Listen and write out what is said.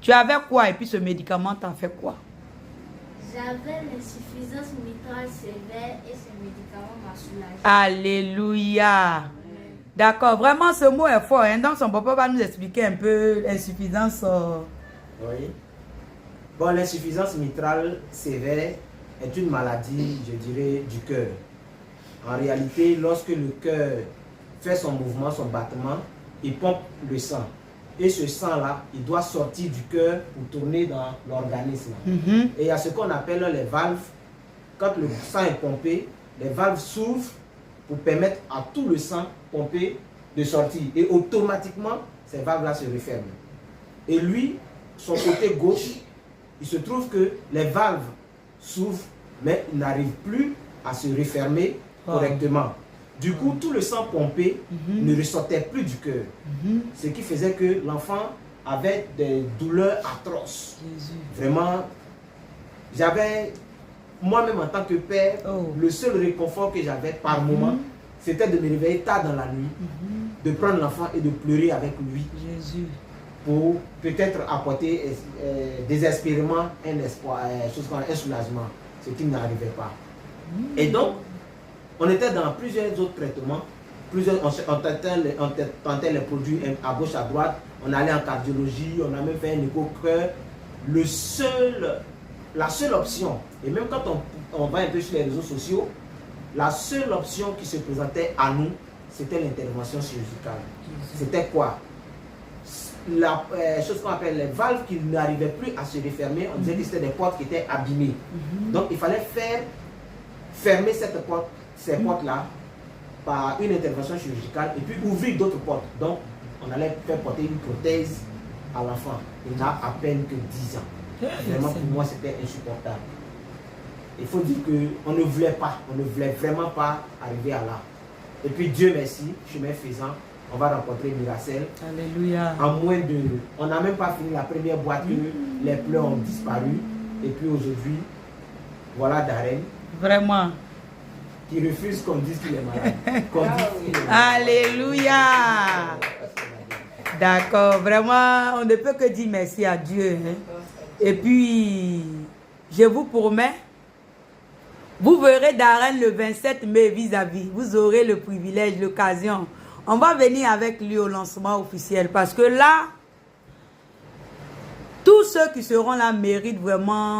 Tu avais quoi et puis ce médicament t'en fait quoi? J'avais l'insuffisance mitrale sévère et ce médicament m'a soulagé. Alléluia. D'accord, vraiment ce mot est fort. Hein? Donc son papa va nous expliquer un peu l'insuffisance. Oui. Bon, l'insuffisance mitrale sévère est une maladie, je dirais, du cœur. En réalité, lorsque le cœur fait son mouvement, son battement, il pompe le sang. Et ce sang-là, il doit sortir du cœur pour tourner dans l'organisme. Et il y a ce qu'on appelle les valves. Quand le sang est pompé, les valves s'ouvrent pour permettre à tout le sang pompé de sortir. Et automatiquement, ces valves-là se referment. Et lui, son côté gauche, il se trouve que les valves s'ouvrent, mais il n'arrive plus à se refermer correctement. Du coup, tout le sang pompé ne ressortait plus du cœur. Ce qui faisait que l'enfant avait des douleurs atroces. Vraiment, j'avais, moi-même en tant que père, le seul réconfort que j'avais par moment, c'était de me réveiller tard dans la nuit, de prendre l'enfant et de pleurer avec lui. Pour peut-être apporter désespérément un espoir, un soulagement, ce qui n'arrivait pas. Et donc, on était dans plusieurs autres traitements, on tentait les produits à gauche, à droite, on allait en cardiologie, on a même fait un écho-cœur. La seule option, et même quand on va un peu sur les réseaux sociaux, la seule option qui se présentait à nous, c'était l'intervention chirurgicale. C'était quoi? La chose qu'on appelle les valves qui n'arrivaient plus à se refermer, on disait que c'était des portes qui étaient abîmées. Donc il fallait fermer ces portes-là par une intervention chirurgicale et puis ouvrir d'autres portes. Donc on allait faire porter une prothèse à l'enfant. Il n'a à peine que 10 ans. Vraiment pour moi c'était insupportable. Il faut dire qu'on ne voulait vraiment pas arriver à là. Et puis Dieu merci, chemin faisant, on va rencontrer Miracel. Alléluia. On n'a même pas fini la première boîte, les pleurs ont disparu. Et puis aujourd'hui, voilà Darren. Vraiment. Qui refuse qu'on dise qu'il est malade. Alléluia. D'accord, vraiment, on ne peut que dire merci à Dieu. Hein. Et puis, je vous promets, vous verrez Darren le 27 mai vis-à-vis. Vous aurez le privilège, l'occasion. On va venir avec lui au lancement officiel parce que là, tous ceux qui seront là méritent vraiment